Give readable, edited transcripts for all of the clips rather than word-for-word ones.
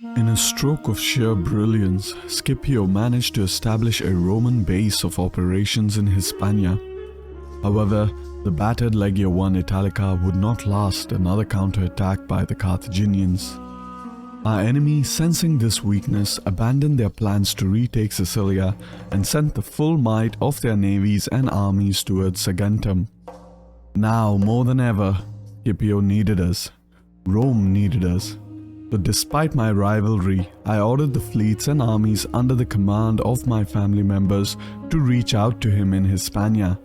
In a stroke of sheer brilliance, Scipio managed to establish a Roman base of operations in Hispania. However, the battered Legio I Italica would not last another counterattack by the Carthaginians. Our enemy, sensing this weakness, abandoned their plans to retake Sicilia and sent the full might of their navies and armies towards Saguntum. Now, more than ever, Scipio needed us. Rome needed us. But despite my rivalry, I ordered the fleets and armies under the command of my family members to reach out to him in Hispania.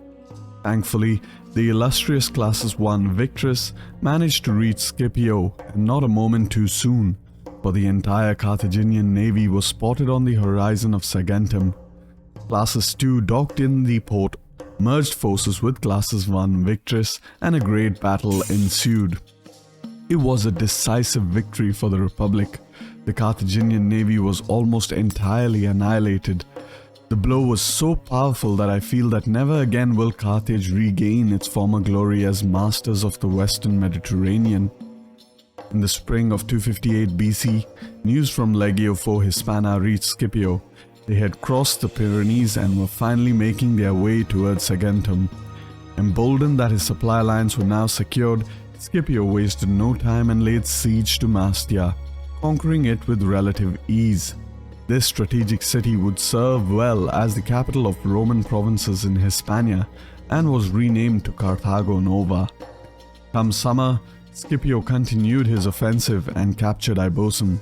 Thankfully, the illustrious Classes I Victress managed to reach Scipio, and not a moment too soon, for the entire Carthaginian navy was spotted on the horizon of Saguntum. Classes II docked in the port, merged forces with Classes I Victress, and a great battle ensued. It was a decisive victory for the Republic. The Carthaginian navy was almost entirely annihilated. The blow was so powerful that I feel that never again will Carthage regain its former glory as masters of the Western Mediterranean. In the spring of 258 BC, news from Legio IV Hispana reached Scipio. They had crossed the Pyrenees and were finally making their way towards Saguntum. Emboldened that his supply lines were now secured, Scipio wasted no time and laid siege to Mastia, conquering it with relative ease. This strategic city would serve well as the capital of Roman provinces in Hispania and was renamed to Carthago Nova. Come summer, Scipio continued his offensive and captured Ibosum.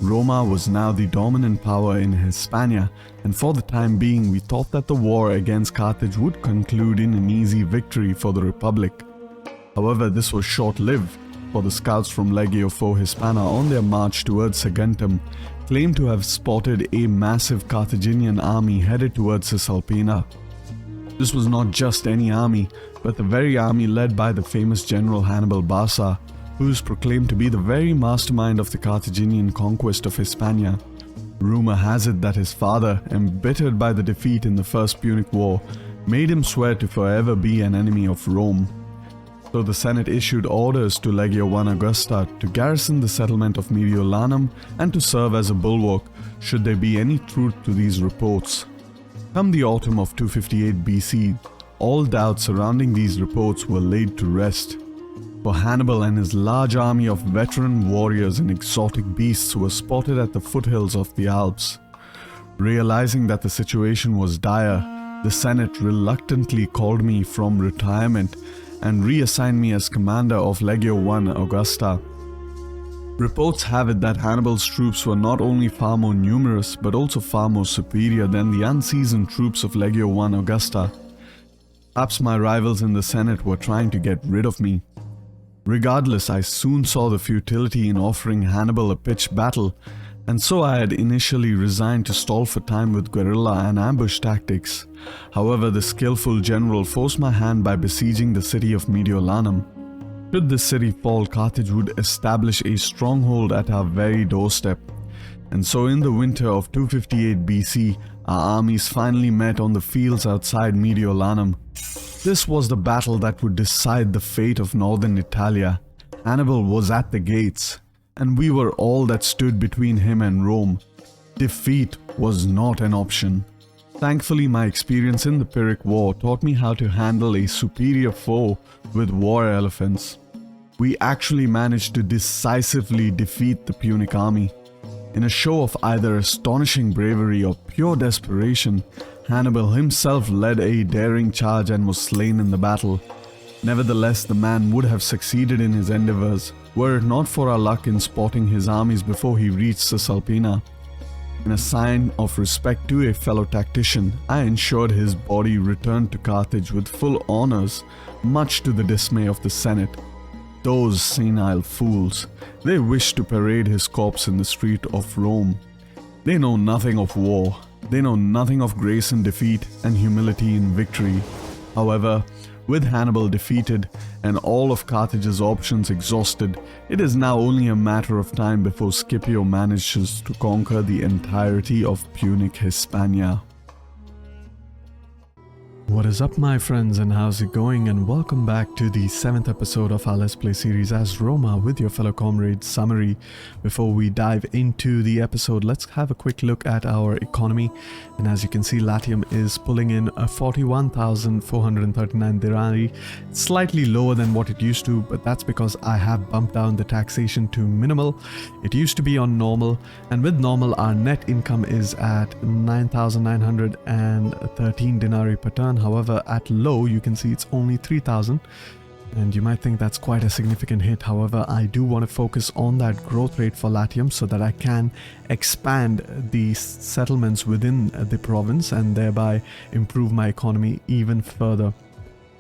Roma was now the dominant power in Hispania, and for the time being we thought that the war against Carthage would conclude in an easy victory for the Republic. However, this was short-lived, for the scouts from Legio IV Hispana on their march towards Saguntum claimed to have spotted a massive Carthaginian army headed towards Cisalpina. This was not just any army, but the very army led by the famous general Hannibal Barca, who is proclaimed to be the very mastermind of the Carthaginian conquest of Hispania. Rumor has it that his father, embittered by the defeat in the First Punic War, made him swear to forever be an enemy of Rome. So the Senate issued orders to Legio I Augusta to garrison the settlement of Mediolanum and to serve as a bulwark should there be any truth to these reports. Come the autumn of 258 BC, all doubts surrounding these reports were laid to rest. For Hannibal and his large army of veteran warriors and exotic beasts were spotted at the foothills of the Alps. Realizing that the situation was dire, the Senate reluctantly called me from retirement and reassigned me as commander of Legio I Augusta. Reports have it that Hannibal's troops were not only far more numerous but also far more superior than the unseasoned troops of Legio I Augusta. Perhaps my rivals in the Senate were trying to get rid of me. Regardless, I soon saw the futility in offering Hannibal a pitched battle, and so I had initially resigned to stall for time with guerrilla and ambush tactics. However, the skillful general forced my hand by besieging the city of Mediolanum. Should this city fall, Carthage would establish a stronghold at our very doorstep. And so in the winter of 258 BC, our armies finally met on the fields outside Mediolanum. This was the battle that would decide the fate of northern Italia. Hannibal was at the gates, and we were all that stood between him and Rome. Defeat was not an option. Thankfully, my experience in the Pyrrhic War taught me how to handle a superior foe with war elephants. We actually managed to decisively defeat the Punic army. In a show of either astonishing bravery or pure desperation, Hannibal himself led a daring charge and was slain in the battle. Nevertheless, the man would have succeeded in his endeavors, were it not for our luck in spotting his armies before he reached Cisalpina. In a sign of respect to a fellow tactician, I ensured his body returned to Carthage with full honors, much to the dismay of the Senate. Those senile fools, they wish to parade his corpse in the street of Rome. They know nothing of war. They know nothing of grace in defeat and humility in victory. However, with Hannibal defeated and all of Carthage's options exhausted, it is now only a matter of time before Scipio manages to conquer the entirety of Punic Hispania. What is up, my friends, and how's it going? And welcome back to the 7th episode of our Let's Play series as Roma with your fellow comrade Summary. Before we dive into the episode, let's have a quick look at our economy. And as you can see, Latium is pulling in a 41,439 dirhami. It's slightly lower than what it used to, but that's because I have bumped down the taxation to minimal. It used to be on normal, and with normal our net income is at 9,913 denarii per turn. However, at low you can see it's only 3,000, and you might think that's quite a significant hit. However, I do want to focus on that growth rate for Latium so that I can expand the settlements within the province and thereby improve my economy even further.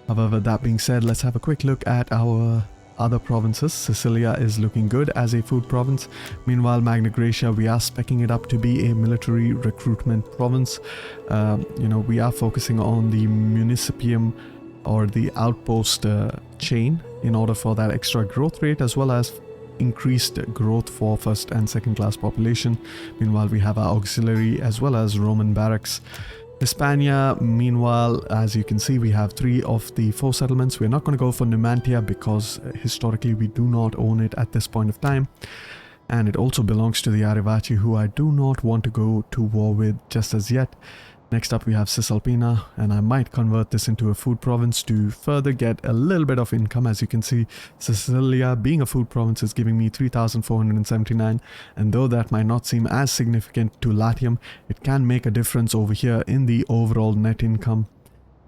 However, that being said, let's have a quick look at our other provinces. Sicilia is looking good as a food province. Meanwhile, Magna Graecia, we are speccing it up to be a military recruitment province. We are focusing on the municipium or the outpost chain in order for that extra growth rate, as well as increased growth for first and second class population. Meanwhile, we have our auxiliary as well as Roman barracks. Hispania, meanwhile, as you can see, we have 3 of the 4 settlements. We're not going to go for Numantia because historically we do not own it at this point of time. And it also belongs to the Arivaci, who I do not want to go to war with just as yet. Next up we have Cisalpina, and I might convert this into a food province to further get a little bit of income. As you can see, Sicilia, being a food province, is giving me 3,479, and though that might not seem as significant to Latium, it can make a difference over here in the overall net income,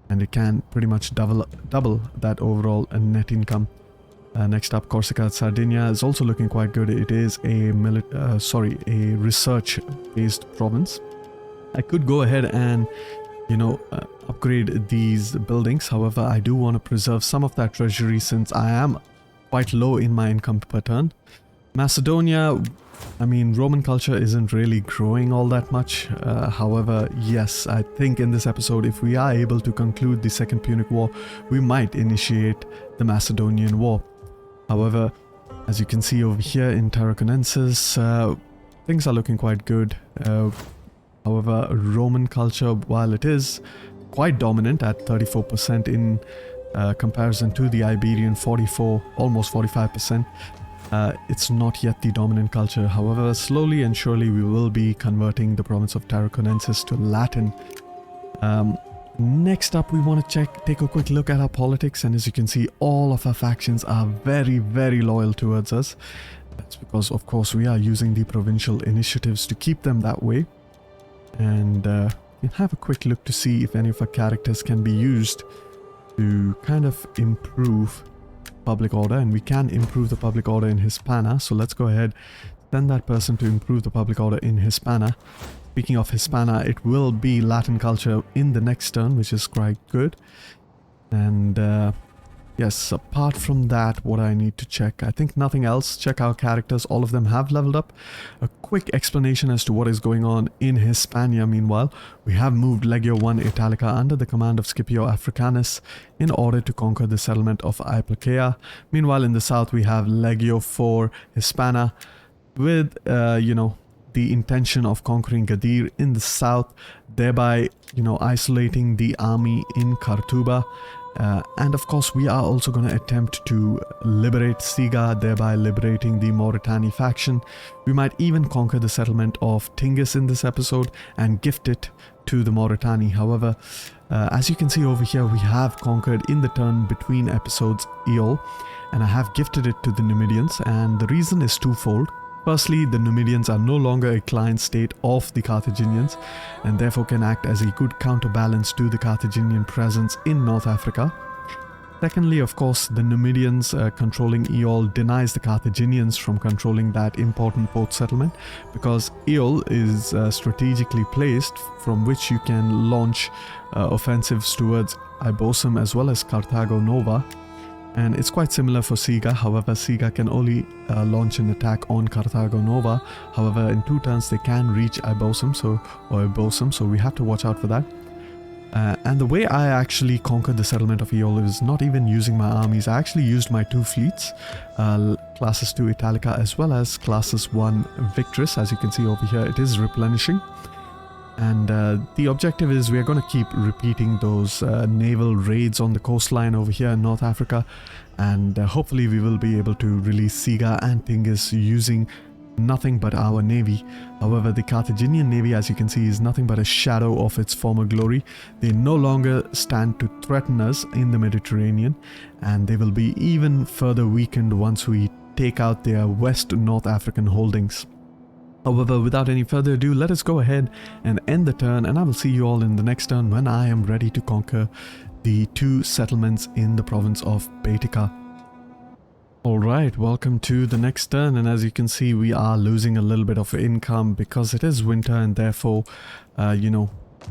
and it can pretty much double that overall net income. Next up, Corsica Sardinia is also looking quite good. It is a research-based province. I could go ahead and, upgrade these buildings. However, I do want to preserve some of that treasury since I am quite low in my income per turn. Macedonia, Roman culture isn't really growing all that much. However, yes, I think in this episode, if we are able to conclude the Second Punic War, we might initiate the Macedonian War. However, as you can see over here in Tarraconensis, things are looking quite good. However, Roman culture, while it is quite dominant at 34% in comparison to the Iberian 44, almost 45%, it's not yet the dominant culture. However, slowly and surely we will be converting the province of Tarraconensis to Latin. Next up, we want to take a quick look at our politics, and as you can see, all of our factions are very, very loyal towards us. That's because, of course, we are using the provincial initiatives to keep them that way. And we'll have a quick look to see if any of our characters can be used to kind of improve public order, and we can improve the public order in Hispana. So let's go ahead, send that person to improve the public order in Hispana. Speaking of Hispana, it will be Latin culture in the next turn, which is quite good. And yes, apart from that, what I need to check, I think nothing else. Check our characters, all of them have leveled up. A quick explanation as to what is going on in Hispania. Meanwhile, we have moved Legio 1 Italica under the command of Scipio Africanus in order to conquer the settlement of Iplacaea. Meanwhile, in the south, we have Legio 4 Hispana with, the intention of conquering Gadir in the south, thereby, isolating the army in Qartuba. And of course, we are also going to attempt to liberate Siga, thereby liberating the Mauritani faction. We might even conquer the settlement of Tingis in this episode and gift it to the Mauritani. However, as you can see over here, we have conquered in the turn between episodes Eol, and I have gifted it to the Numidians, and the reason is twofold. Firstly, the Numidians are no longer a client state of the Carthaginians and therefore can act as a good counterbalance to the Carthaginian presence in North Africa. Secondly, of course, the Numidians controlling Eol denies the Carthaginians from controlling that important port settlement, because Eol is strategically placed from which you can launch offensives towards Ibosum as well as Carthago Nova. And it's quite similar for Siga. However, Siga can only launch an attack on Carthago Nova. However, in 2 turns they can reach Ibosum, so we have to watch out for that. And the way I actually conquered the settlement of Eol is not even using my armies. I actually used my 2 fleets, classes 2 Italica as well as classes 1 Victress. As you can see over here, it is replenishing. And the objective is we're going to keep repeating those naval raids on the coastline over here in North Africa. And hopefully we will be able to release Siga and Tingis using nothing but our navy. However, the Carthaginian navy, as you can see, is nothing but a shadow of its former glory. They no longer stand to threaten us in the Mediterranean, and they will be even further weakened once we take out their West North African holdings. However, without any further ado, let us go ahead and end the turn, and I will see you all in the next turn when I am ready to conquer the 2 settlements in the province of Baetica. Alright, welcome to the next turn, and as you can see, we are losing a little bit of income because it is winter, and therefore,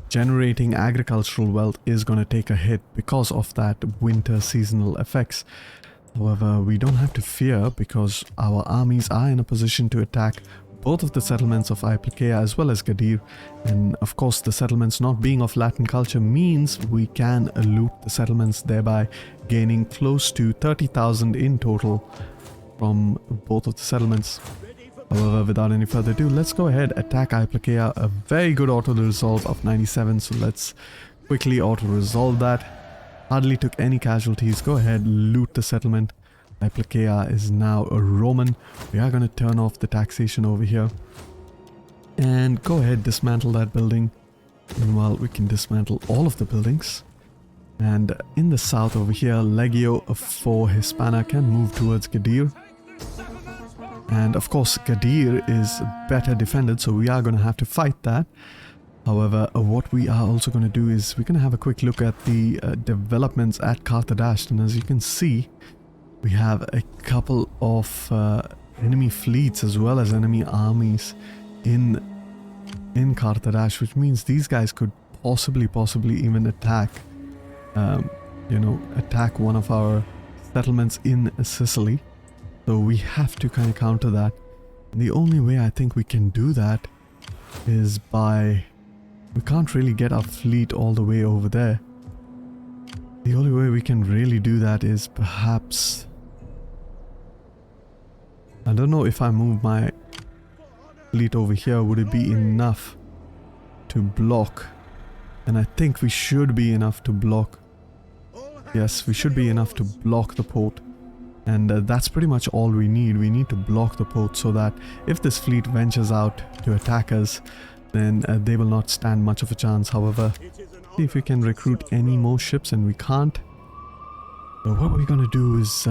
generating agricultural wealth is going to take a hit because of that winter seasonal effects. However, we don't have to fear because our armies are in a position to attack both of the settlements of Iplikeia as well as Gadir, and of course the settlements not being of Latin culture means we can loot the settlements, thereby gaining close to 30,000 in total from both of the settlements. However, without any further ado, let's go ahead, attack Iplikeia. A very good auto-resolve of 97, so let's quickly auto-resolve that. Hardly took any casualties. Go ahead, loot the settlement. Iplikeia is now a Roman. We are going to turn off the taxation over here. And go ahead, dismantle that building. Meanwhile, we can dismantle all of the buildings. And in the south over here, Legio for Hispana can move towards Gadir. And of course, Gadir is better defended, so we are going to have to fight that. However, what we are also going to do is we're going to have a quick look at the developments at Carthage. And as you can see, we have a couple of enemy fleets as well as enemy armies in Carthage, which means these guys could possibly even attack, attack one of our settlements in Sicily. So we have to kind of counter that. And the only way I think we can do that is by... we can't really get our fleet all the way over there. The only way we can really do that is perhaps... I don't know if I move my fleet over here, would it be enough to block? And I think we should be enough to block. Yes, we should be enough to block the port. And that's pretty much all we need. We need to block the port so that if this fleet ventures out to attack us, then they will not stand much of a chance. However, see if we can recruit any more ships, and we can't. But what we're going to do is...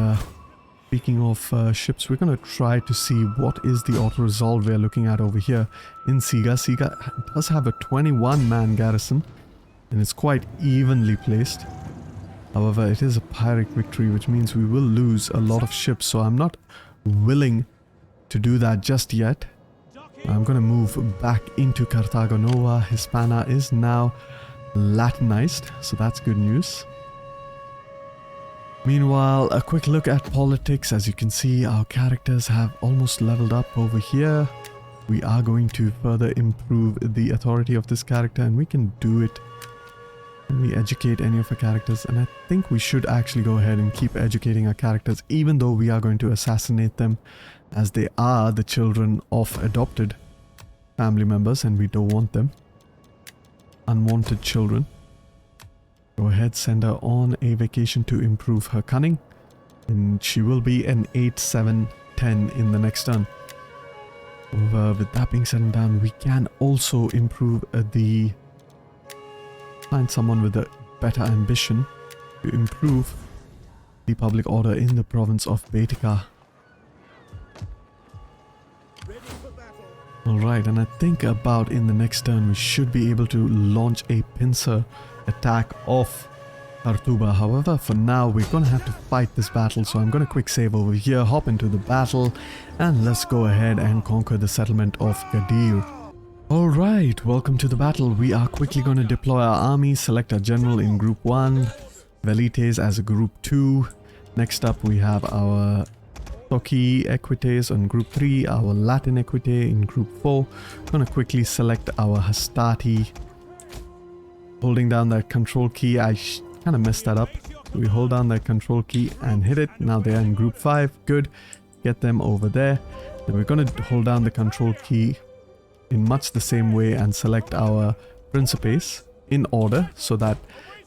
speaking of ships, we're going to try to see what is the auto-resolve we're looking at over here in Siga. Siga does have a 21-man garrison, and it's quite evenly placed. However, it is a Pyrrhic victory, which means we will lose a lot of ships, so I'm not willing to do that just yet. I'm going to move back into Carthago Nova. Hispana is now Latinized, so that's good news. Meanwhile, a quick look at politics. As you can see, our characters have almost leveled up over here. We are going to further improve the authority of this character, and we can do it. Can we educate any of our characters? And I think we should actually go ahead and keep educating our characters, even though we are going to assassinate them, as they are the children of adopted family members, and we don't want them. Unwanted children. Go ahead, send her on a vacation to improve her cunning, and she will be an 8, 7, 10 in the next turn. With that being said and done, we can also improve find someone with a better ambition to improve the public order in the province of Baetica. Alright, and I think about in the next turn we should be able to launch a pincer attack off Tartuba. However, for now we're going to have to fight this battle, so I'm going to quick save over here, hop into the battle, and let's go ahead and conquer the settlement of Gadir. Alright, welcome to the battle. We are quickly going to deploy our army, select our general in group 1, Velites as a group 2. Next up we have our Toki Equites on group 3, our Latin Equite in group 4. Going to quickly select our Hastati. Holding down that control key, I kind of messed that up. We hold down that control key and hit it. Now they're in group 5. Good. Get them over there. Then we're going to hold down the control key in much the same way and select our Principes in order so that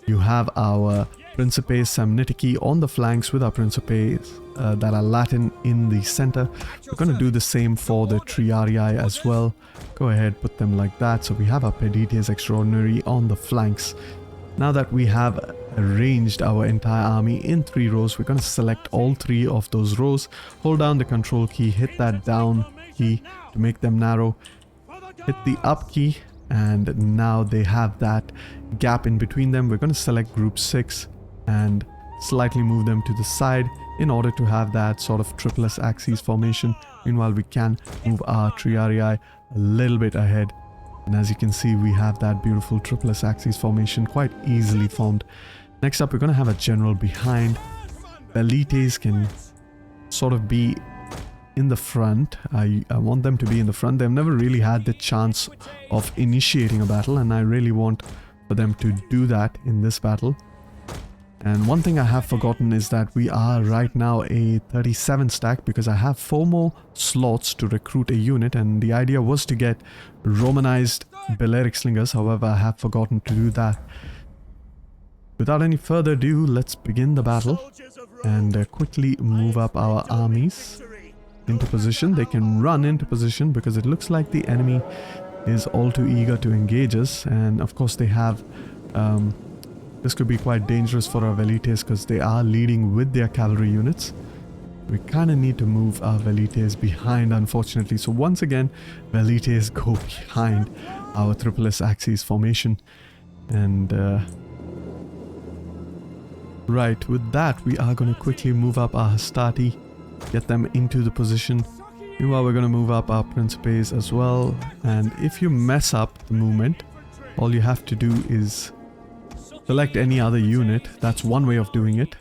you have our Principes Samnitici on the flanks with our Principes that are Latin in the center. We're going to do the same for the Triarii as well. Go ahead, put them like that. So we have our Pedites Extraordinary on the flanks. Now that we have arranged our entire army in 3 rows, we're going to select all 3 of those rows. Hold down the control key, hit that down key to make them narrow. Hit the up key, and now they have that gap in between them. We're going to select group 6 and slightly move them to the side in order to have that sort of triple S axis formation. Meanwhile, we can move our Triarii a little bit ahead. And as you can see, we have that beautiful triple S axis formation quite easily formed. Next up, we're going to have a general behind. Velites can sort of be in the front. I want them to be in the front. They've never really had the chance of initiating a battle, and I really want for them to do that in this battle. And one thing I have forgotten is that we are right now a 37 stack because I have 4 more slots to recruit a unit, and the idea was to get Romanized Balearic Slingers. However, I have forgotten to do that. Without any further ado, let's begin the battle and quickly move up our armies into position. They can run into position because it looks like the enemy is all too eager to engage us, and of course they have this could be quite dangerous for our Velites because they are leading with their cavalry units. We kind of need to move our Velites behind, unfortunately. So once again, Velites go behind our triple S axis formation. And right, with that, we are going to quickly move up our Hastati, get them into the position. Meanwhile, we're going to move up our Principes as well. And if you mess up the movement, all you have to do is select any other unit. That's one way of doing it.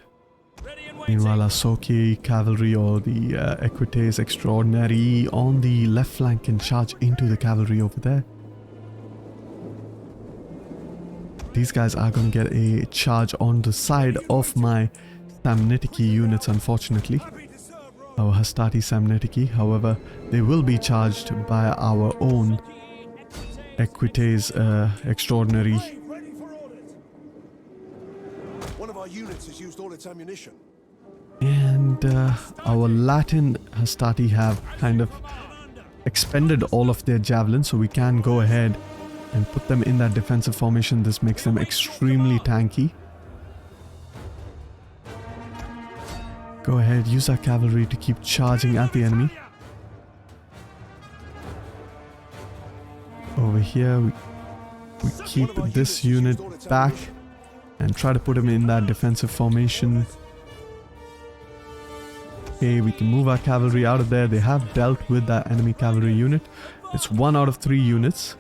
Meanwhile, our Soki cavalry or the Equites Extraordinary on the left flank can charge into the cavalry over there. These guys are going to get a charge on the side of my Samnitici units, unfortunately. Our Hastati Samnitici. However, they will be charged by our own Equites Extraordinary. One of our units has used all its ammunition. And our Latin Hastati have kind of expended all of their javelins, so we can go ahead and put them in that defensive formation. This makes them extremely tanky. Go ahead, use our cavalry to keep charging at the enemy. Over here, we keep this unit back and try to put him in that defensive formation. Okay, we can move our cavalry out of there. They have dealt with that enemy cavalry unit. It's 1 out of 3 units.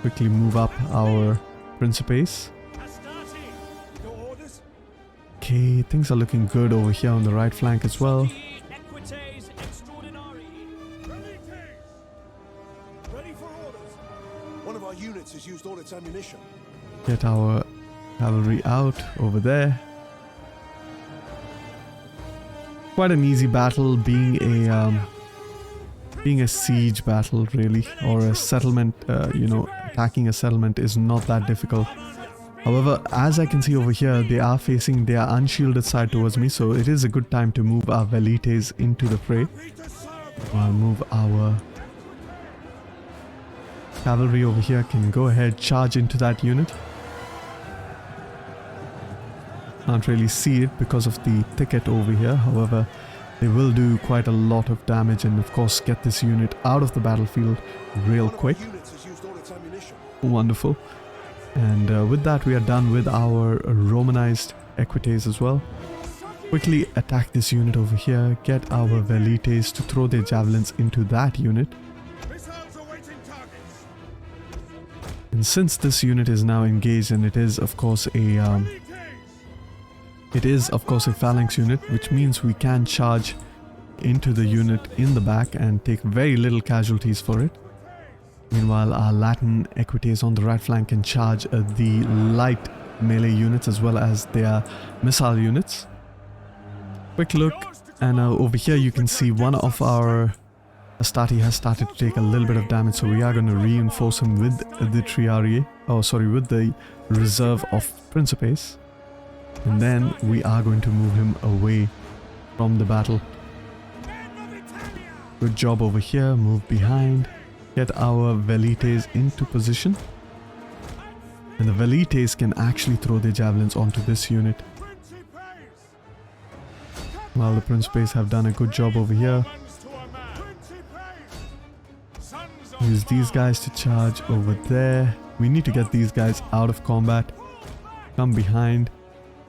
Quickly move up our Principes. Okay, things are looking good over here on the right flank as well. One of our units has used all its ammunition. Get our cavalry out over there. Quite an easy battle, being a siege battle really, or a settlement. Attacking a settlement is not that difficult. However, as I can see over here, they are facing their unshielded side towards me, so it is a good time to move our Velites into the fray. I'll move our cavalry over here, can go ahead, charge into that unit. Can't really see it because of the thicket over here. However, they will do quite a lot of damage and of course get this unit out of the battlefield real quick. Wonderful. And with that, we are done with our Romanized Equites as well. Quickly attack this unit over here, get our Velites to throw their javelins into that unit. And since this unit is now engaged, and it is of course a phalanx unit, which means we can charge into the unit in the back and take very little casualties for it. Meanwhile, our Latin Equites on the right flank can charge the light melee units as well as their missile units. Quick look, and over here you can see one of our Astarte has started to take a little bit of damage, so we are going to reinforce him with the Triarii. Oh, sorry, with the reserve of Principes. And then we are going to move him away from the battle. Good job over here. Move behind. Get our Velites into position. And the Velites can actually throw their javelins onto this unit. While the Principes have done a good job over here. Use these guys to charge over there. We need to get these guys out of combat. Come behind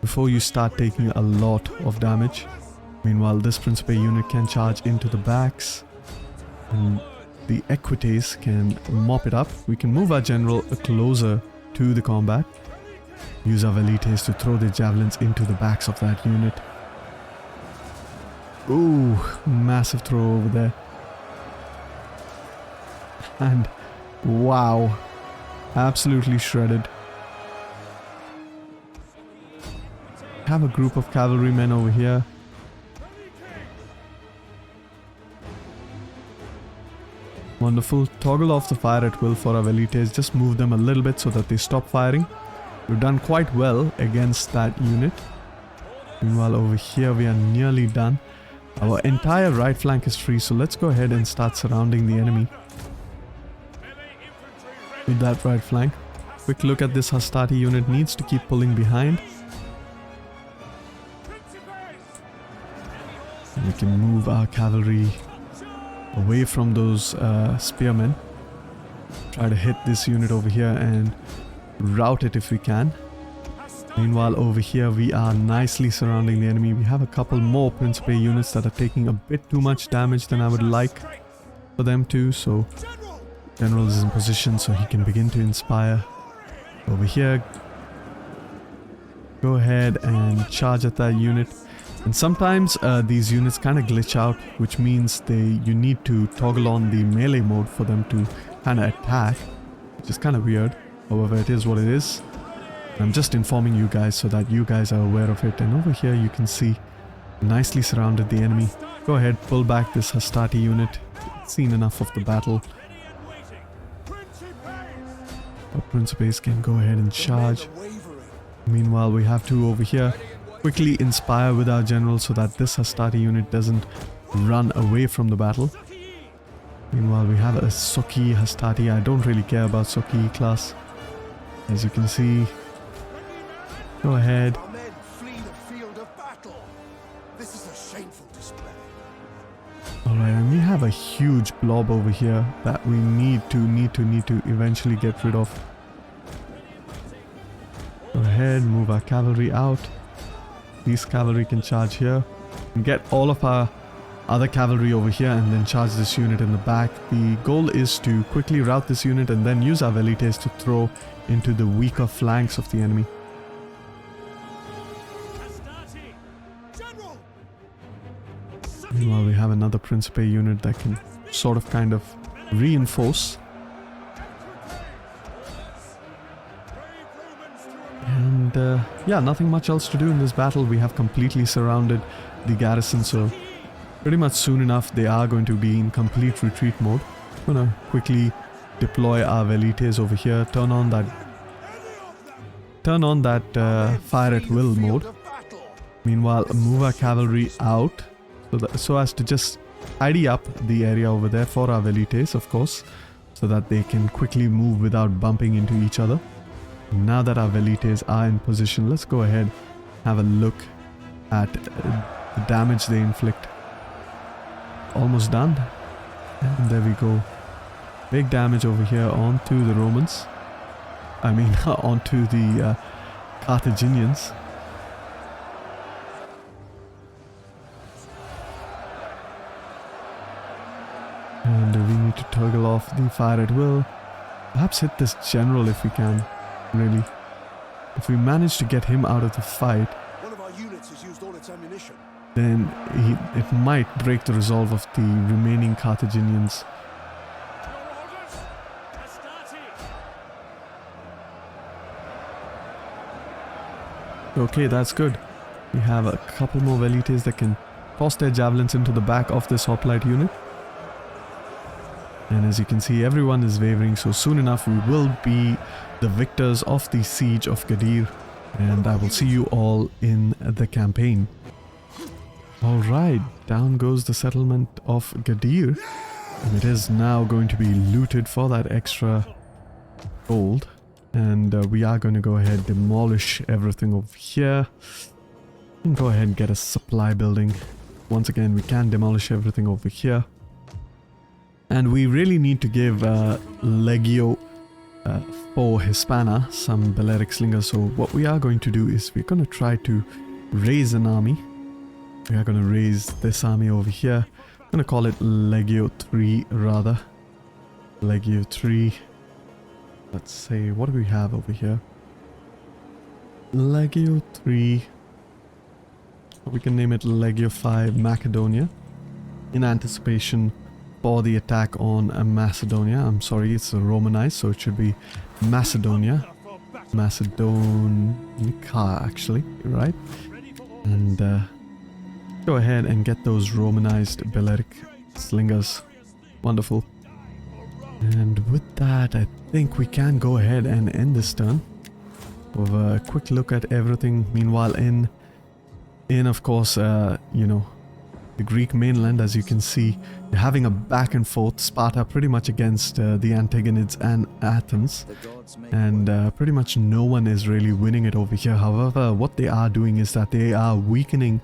before you start taking a lot of damage. Meanwhile, this Principe unit can charge into the backs. And the Equites can mop it up. We can move our general closer to the combat. Use our Velites to throw their javelins into the backs of that unit. Ooh, massive throw over there. And wow, absolutely shredded. Have a group of cavalrymen over here. Wonderful. Toggle off the fire at will for our Velites. Just move them a little bit so that they stop firing. We've done quite well against that unit. Meanwhile, over here we are nearly done. Our entire right flank is free, so let's go ahead and start surrounding the enemy. With that right flank. Quick look at this Hastati unit, needs to keep pulling behind. And we can move our cavalry away from those spearmen. Try to hit this unit over here and rout it if we can. Meanwhile, over here we are nicely surrounding the enemy. We have a couple more Principe units that are taking a bit too much damage than I would like for them to, so General is in position so he can begin to inspire. Over here, go ahead and charge at that unit. And sometimes these units kind of glitch out, which means you need to toggle on the melee mode for them to kind of attack, which is kind of weird. However, it is what it is. I'm just informing you guys so that you guys are aware of it. And over here you can see nicely surrounded the enemy. Go ahead, pull back this Hastati unit. It's seen enough of the battle. Our Principes can go ahead and charge. Meanwhile, we have to over here quickly inspire with our general so that this Hastati unit doesn't run away from the battle. Meanwhile, we have a Soki Hastati. I don't really care about Soki class. As you can see, go ahead. Our men flee the field of battle. This is a shameful display. Alright, and we have a huge blob over here that we need to eventually get rid of. Go ahead, move our cavalry out. These cavalry can charge here. And get all of our other cavalry over here and then charge this unit in the back. The goal is to quickly rout this unit and then use our Velites to throw into the weaker flanks of the enemy. Meanwhile, we have another Principe unit that can sort of kind of reinforce. And yeah, nothing much else to do in this battle. We have completely surrounded the garrison, so pretty much soon enough they are going to be in complete retreat mode. I'm gonna quickly deploy our Velites over here, turn on that fire at will mode. Meanwhile, move our cavalry out so as to just tidy up the area over there for our Velites, of course, so that they can quickly move without bumping into each other. Now that our Velites are in position, let's go ahead and have a look at the damage they inflict. Almost done. And there we go. Big damage over here onto the Romans. I mean, onto the Carthaginians. And we need to toggle off the fire at will. Perhaps hit this general if we can. Really. If we manage to get him out of the fight, One of our units has used all its ammunition. then it might break the resolve of the remaining Carthaginians. Okay, that's good. We have a couple more Velites that can toss their javelins into the back of this hoplite unit. And as you can see, everyone is wavering, so soon enough we will be the victors of the siege of Gadir, and I will see you all in the campaign. Alright, down goes the settlement of Gadir, and it is now going to be looted for that extra gold, and we are going to go ahead demolish everything over here and go ahead and get a supply building. Once again, we can demolish everything over here. And we really need to give Legio for Hispana some Balearic slingers. So what we are going to do is we're going to try to raise an army. We are going to raise this army over here. I'm going to call it Legio 3 rather. Legio 3. Let's say, what do we have over here? Legio 3. We can name it Legio 5 Macedonia, in anticipation for the attack on Macedonia. I'm sorry, it's Romanized, so it should be Macedonia. Macedonica, actually, right? And go ahead and get those Romanized Balearic slingers. Wonderful. And with that, I think we can go ahead and end this turn. With a quick look at everything. Meanwhile, in of course, you know, the Greek mainland, as you can see, you're having a back and forth, Sparta pretty much against the Antagonids and Athens, and pretty much no one is really winning it over here. However, what they are doing is that they are weakening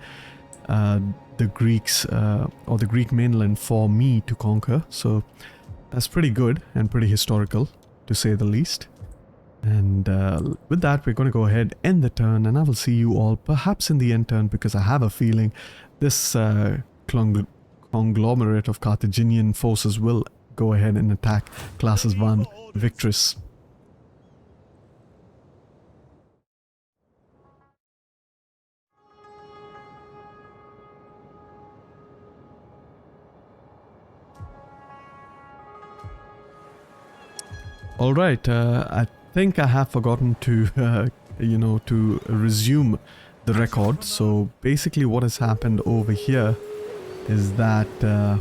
the Greeks or the Greek mainland for me to conquer, so that's pretty good and pretty historical, to say the least. And with that, we're going to go ahead, end the turn, and I will see you all perhaps in the end turn, because I have a feeling this conglomerate of Carthaginian forces will go ahead and attack classes 1 victorious. Alright, I think I have forgotten to, you know, to resume the record. So basically what has happened over here is that I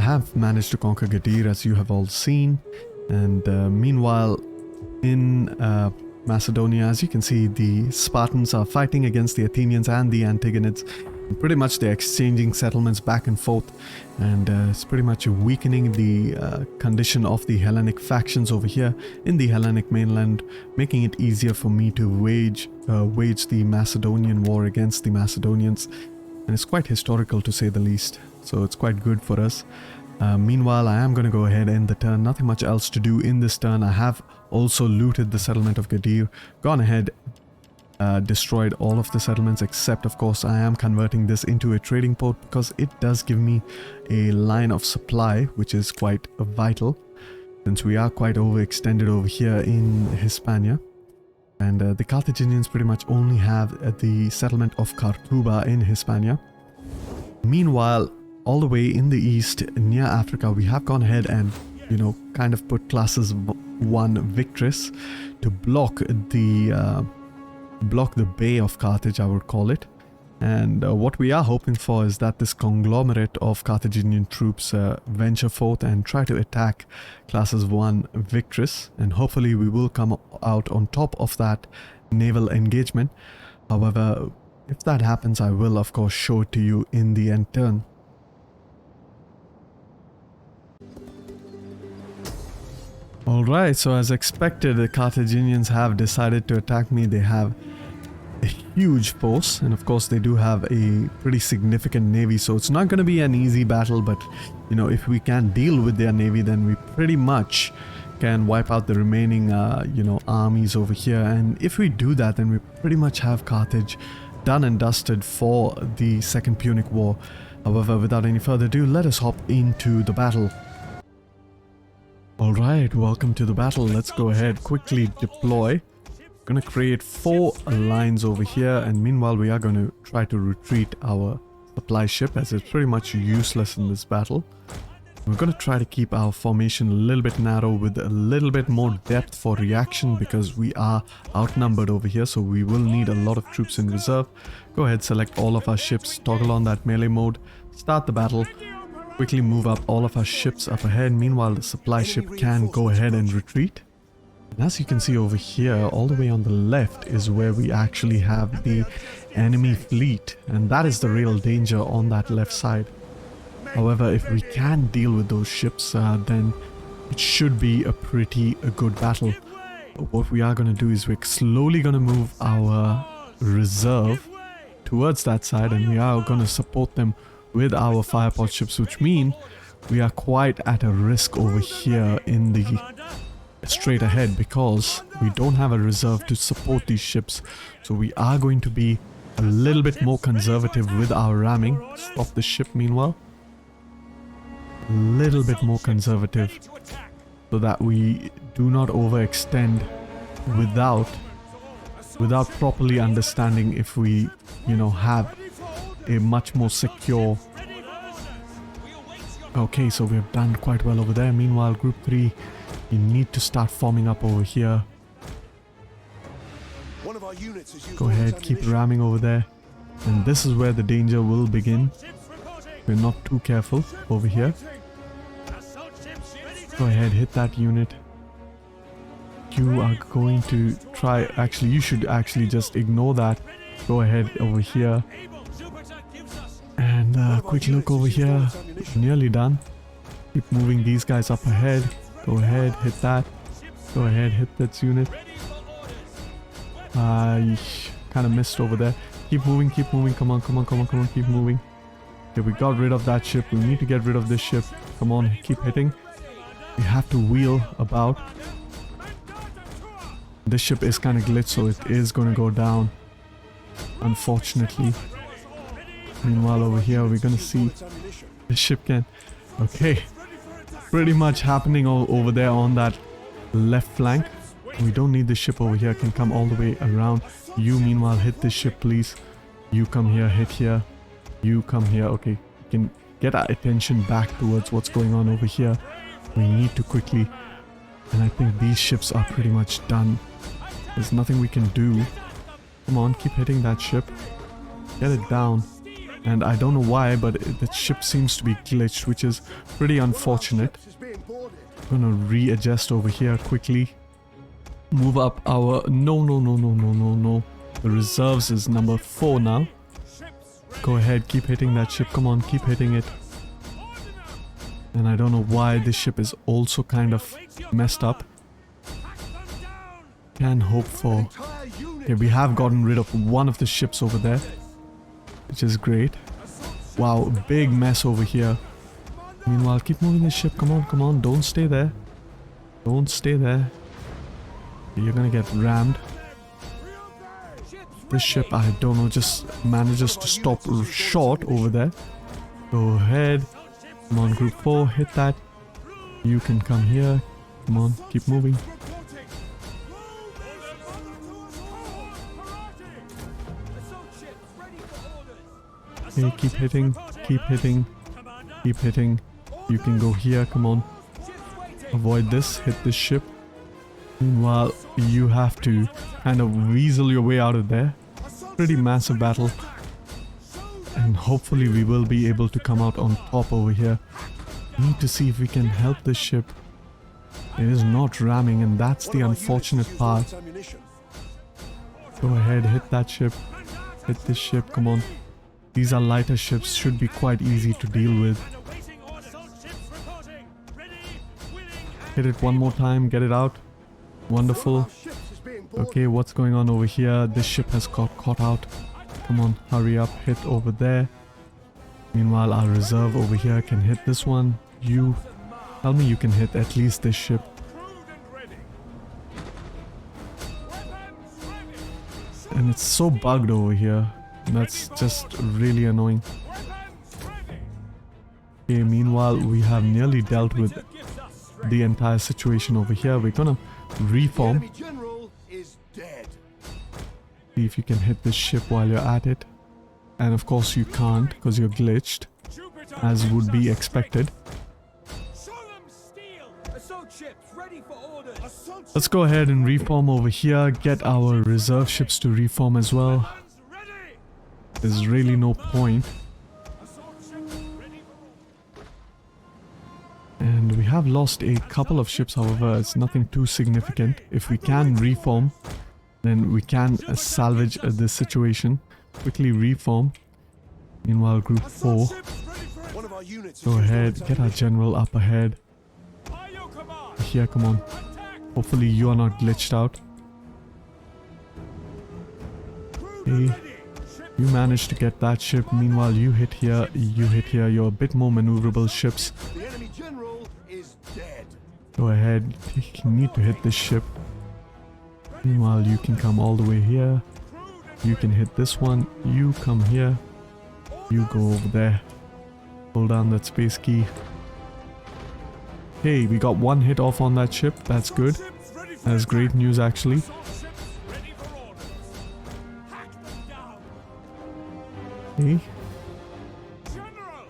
have managed to conquer Gadir, as you have all seen. And meanwhile, in Macedonia, as you can see, the Spartans are fighting against the Athenians and the Antagonids. Pretty much they're exchanging settlements back and forth, and it's pretty much weakening the condition of the Hellenic factions over here in the Hellenic mainland, making it easier for me to wage the Macedonian war against the Macedonians, and it's quite historical, to say the least, so it's quite good for us. Meanwhile, I am going to go ahead and end the turn. Nothing much else to do in this turn. I have also looted the settlement of Gadir, gone ahead, destroyed all of the settlements, except of course I am converting this into a trading port, because it does give me a line of supply, which is quite vital since we are quite overextended over here in Hispania. And the Carthaginians pretty much only have the settlement of Cartuba in Hispania. Meanwhile, all the way in the east near Africa, we have gone ahead and, you know, kind of put classes 1 victorious to block the Bay of Carthage, I would call it. And what we are hoping for is that this conglomerate of Carthaginian troops venture forth and try to attack classes 1 victorious, and hopefully we will come out on top of that naval engagement. However, if that happens, I will of course show it to you in the end turn. Alright, so as expected, the Carthaginians have decided to attack me. They have a huge force, and of course they do have a pretty significant navy, so it's not going to be an easy battle, but you know, if we can deal with their navy, then we pretty much can wipe out the remaining you know, armies over here. And if we do that, then we pretty much have Carthage done and dusted for the Second Punic War. However, without any further ado, let us hop into the battle. Alright, welcome to the battle. Let's go ahead, quickly deploy. Gonna create 4 lines over here, and meanwhile we are going to try to retreat our supply ship, as it's pretty much useless in this battle. We're going to try to keep our formation a little bit narrow with a little bit more depth for reaction, because we are outnumbered over here, so we will need a lot of troops in reserve. Go ahead, select all of our ships, toggle on that melee mode, start the battle. quickly move up all of our ships up ahead. Meanwhile, the supply ship can go ahead and retreat. And as you can see over here, all the way on the left is where we actually have the enemy fleet. And that is the real danger on that left side. However, if we can deal with those ships, then it should be a good battle. But what we are going to do is we're slowly going to move our reserve towards that side, and we are going to support them with our fireport ships, which mean we are quite at a risk over here in the straight ahead because we don't have a reserve to support these ships. So we are going to be a little bit more conservative with our ramming. Stop the ship meanwhile. A little bit more conservative so that we do not overextend without properly understanding if we, have a much more secure. Okay, so we have done quite well over there. Meanwhile, group 3, you need to start forming up over here. Go ahead, keep ramming over there. And this is where the danger will begin. We're not too careful over here. Go ahead, hit that unit. You are going to try, actually you should actually just ignore that. Go ahead over here. And quick look over here. Nearly done. Keep moving these guys up ahead. Go ahead, hit that. Go ahead, hit that unit. I kind of missed over there. Keep moving, come on, keep moving. Okay, we got rid of that ship. We need to get rid of this ship. Come on, keep hitting. We have to wheel about. This ship is kind of glitched, so it is going to go down, unfortunately. Meanwhile, over here, we're going to see the ship can... Okay, pretty much happening all over there on that left flank. We don't need the ship over here, can come all the way around. You, meanwhile, hit this ship, please. You come here, hit here. You come here. Okay, we can get our attention back towards what's going on over here. We need to quickly... And I think these ships are pretty much done. There's nothing we can do. Come on, keep hitting that ship. Get it down. And I don't know why, but the ship seems to be glitched, which is pretty unfortunate. I'm gonna readjust over here quickly. Move up our... No. The reserves is number 4 now. Go ahead, keep hitting that ship. Come on, keep hitting it. And I don't know why this ship is also kind of messed up. Can hope for... Okay, we have gotten rid of one of the ships over there, which is great. Wow, big mess over here. Meanwhile, keep moving the ship. Come on. Don't stay there. Don't stay there. You're gonna get rammed. This ship, I don't know, just manages to stop short over there. Go ahead. Come on, group 4, hit that. You can come here. Come on, keep moving. Okay, keep hitting. You can go here, come on. Avoid this, hit this ship. Meanwhile, you have to kind of weasel your way out of there. Pretty massive battle. And hopefully we will be able to come out on top over here. Need to see if we can help this ship. It is not ramming, and that's the unfortunate part. Go ahead, hit that ship. Hit this ship, come on. These are lighter ships, should be quite easy to deal with. Hit it one more time, get it out. Wonderful. Okay, what's going on over here? This ship has got caught out. Come on, hurry up, hit over there. Meanwhile, our reserve over here can hit this one. You, tell me you can hit at least this ship. And it's so bugged over here. That's just really annoying. Okay, meanwhile, we have nearly dealt with the entire situation over here. We're gonna reform. See if you can hit this ship while you're at it. And of course you can't because you're glitched, as would be expected. Let's go ahead and reform over here, get our reserve ships to reform as well. There's really no point. have lost a couple of ships, however, it's nothing too significant. If we can reform, then we can salvage this situation. Quickly reform. Meanwhile, Group 4, One of our units go ahead, get our general up ahead. Here, come on. Hopefully you are not glitched out. Okay. You managed to get that ship. Meanwhile, you hit here, you hit here. You're a bit more maneuverable ships. The enemy general is dead. Go ahead. You need to hit this ship. Meanwhile, you can come all the way here. You can hit this one. You come here. You go over there. Hold down that space key. Hey, we got one hit off on that ship. That's good. That's great news, actually. Okay.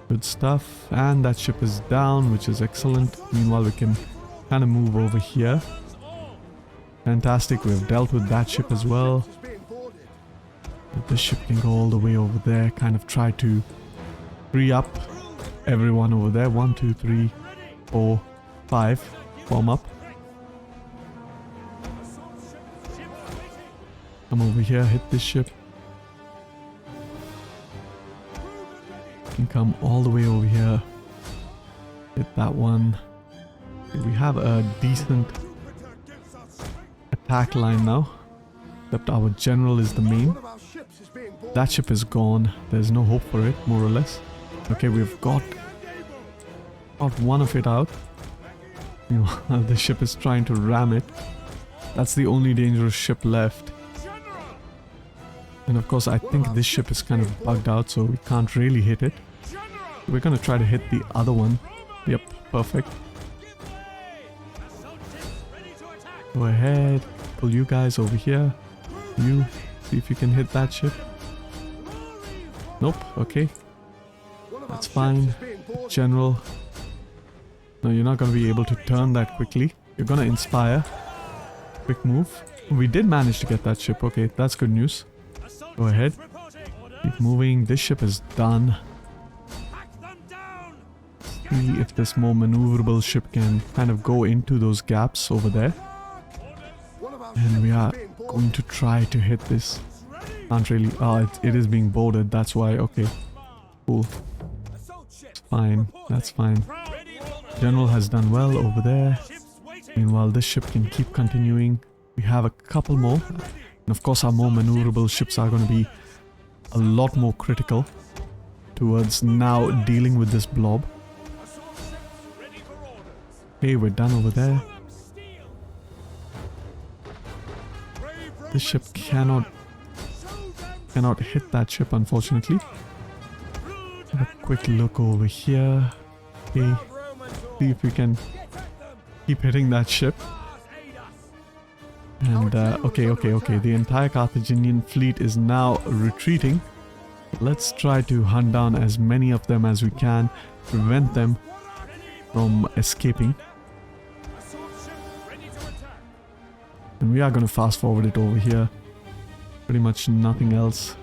Good stuff. And that ship is down, which is excellent. Meanwhile, we can kind of move over here. Fantastic. We've dealt with that ship as well. Is being boarded. But this ship can go all the way over there. Kind of try to free up everyone over there. 1, 2, 3, 4, 5. Form up. Come over here. Hit this ship. Can come all the way over here. Hit that one. We have a decent attack line now. Except our general is the main. One of our ships is being boarded. That ship is gone. There's no hope for it, more or less. Okay, we've got one of it out. Meanwhile, the ship is trying to ram it. That's the only dangerous ship left. And of course, I think this ship is kind of bugged out, so we can't really hit it. We're gonna try to hit the other one. Yep, perfect. Go ahead, pull you guys over here. You, see if you can hit that ship. Nope, okay. That's fine. General. No, you're not gonna be able to turn that quickly. You're gonna inspire. Quick move. We did manage to get that ship. Okay, that's good news. Go ahead. Keep moving. This ship is done. See if this more maneuverable ship can kind of go into those gaps over there. And we are going to try to hit this. Can't really. Oh, it is being boarded. That's why. Okay. Cool. It's fine. That's fine. General has done well over there. Meanwhile, this ship can keep continuing. We have a couple more. And of course, our more maneuverable ships are going to be a lot more critical towards now dealing with this blob. Okay, we're done over there. This ship cannot hit that ship, unfortunately. Have a quick look over here. Okay, see if we can keep hitting that ship. And okay. The entire Carthaginian fleet is now retreating. Let's try to hunt down as many of them as we can, prevent them from escaping. And we are going to fast forward it over here. Pretty much nothing else.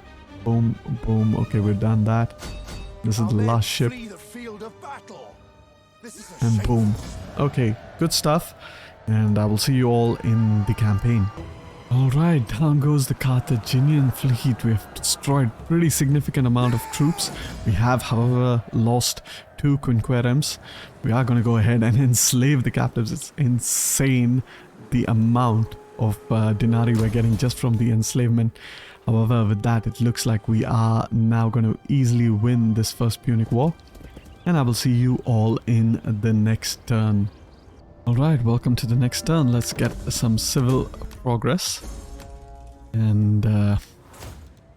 Boom, boom. Okay, we've done that. This is the last ship. And boom. Okay, good stuff. And I will see you all in the campaign. Alright, down goes the Carthaginian fleet. We have destroyed pretty significant amount of troops. We have, however, lost 2 quinqueremes. We are going to go ahead and enslave the captives. It's insane the amount of denarii we're getting just from the enslavement. However, with that, it looks like we are now going to easily win this first Punic War. And I will see you all in the next turn. Alright, welcome to the next turn. Let's get some civil progress. And